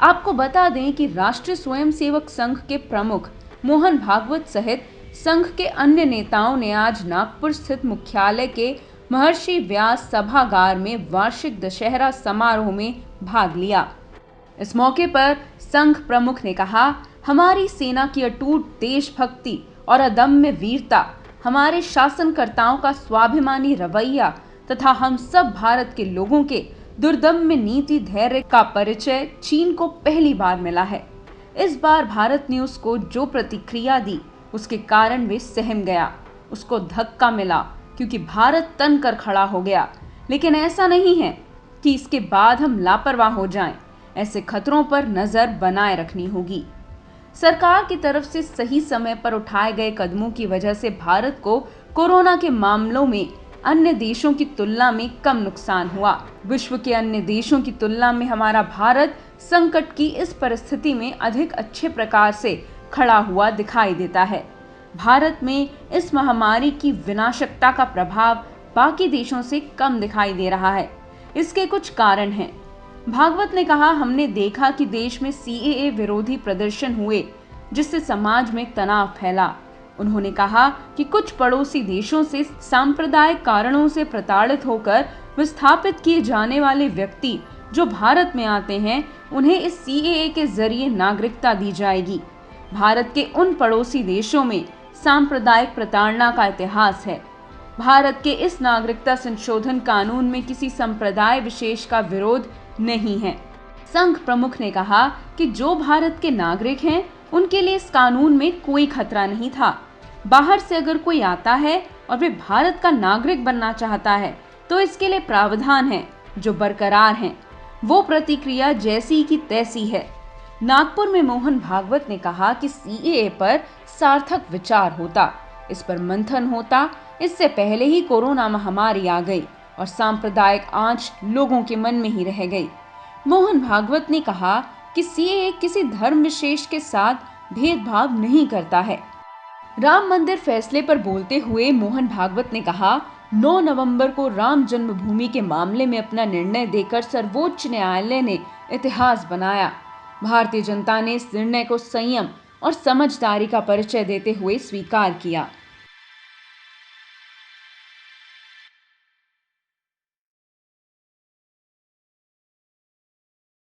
आपको बता दें कि राष्ट्रीय स्वयंसेवक संघ के प्रमुख मोहन भागवत सहित संघ के अन्य नेताओं ने आज नागपुर स्थित मुख्यालय के महर्षि व्यास सभागार में वार्षिक दशहरा समारोह में भाग लिया। इस मौके पर संघ प्रमुख ने कहा, हमारी सेना की अटूट देशभक्ति और अदम्य वीरता, हमारे शासनकर्ताओं का स्वाभिमानी रवैया तथा हम सब भारत के लोगों के दुर्दम्य नीति धैर्य का परिचय चीन को पहली बार मिला है। इस बार भारत ने उसको जो प्रतिक्रिया दी उसके कारण वे सहम गया, उसको धक्का मिला क्योंकि भारत तन कर खड़ा हो गया। लेकिन ऐसा नहीं है कि इसके बाद हम लापरवाह हो जाएं। ऐसे खतरों पर नजर बनाए रखनी होगी। सरकार की तरफ से सही समय पर उठाए गए कदमों की वजह से भारत को कोरोना के मामलों में अन्य देशों की तुलना में कम नुकसान हुआ। विश्व के अन्य देशों की तुलना में हमारा भारत संकट की इस परिस्थिति में अधिक अच्छे प्रकार से खड़ा हुआ दिखाई देता है। भारत में इस महामारी की विनाशकता का प्रभाव बाकी देशों से कम दिखाई दे रहा है। इसके कुछ कारण हैं। भागवत ने कहा, हमने देखा कि देश में सीएए विरोधी प्रदर्शन हुए जिससे समाज में तनाव फैला। उन्होंने कहा कि कुछ पड़ोसी देशों से सांप्रदायिक कारणों से प्रताड़ित होकर विस्थापित किए जाने वाले व्यक्ति जो भारत में आते हैं, उन्हें इस सीएए के जरिए नागरिकता दी जाएगी। भारत के उन पड़ोसी देशों में सांप्रदायिक प्रताड़ना का इतिहास है। भारत के इस नागरिकता संशोधन कानून में किसी संप्रदाय विशेष का विरोध नहीं है। संघ प्रमुख ने कहा कि जो भारत के नागरिक हैं, उनके लिए इस कानून में कोई खतरा नहीं था। बाहर से अगर कोई आता है और वे भारत का नागरिक बनना चाहता है तो इसके लिए प्रावधान है जो बरकरार हैं। वो प्रतिक्रिया जैसी की तैसी है। नागपुर में मोहन भागवत ने कहा कि सीएए पर सार्थक विचार होता, इस पर मंथन होता। इससे पहले ही कोरोना महामारी आ गई और सांप्रदायिक आंच लोगों के मन में ही रह गई। मोहन भागवत ने कहा कि सीएए किसी धर्म विशेष के साथ भेदभाव नहीं करता है। राम मंदिर फैसले पर बोलते हुए मोहन भागवत ने कहा, 9 नवंबर को राम जन्मभूमि के मामले में अपना निर्णय देकर सर्वोच्च न्यायालय ने इतिहास बनाया। भारतीय जनता ने इस निर्णय को संयम और समझदारी का परिचय देते हुए स्वीकार किया।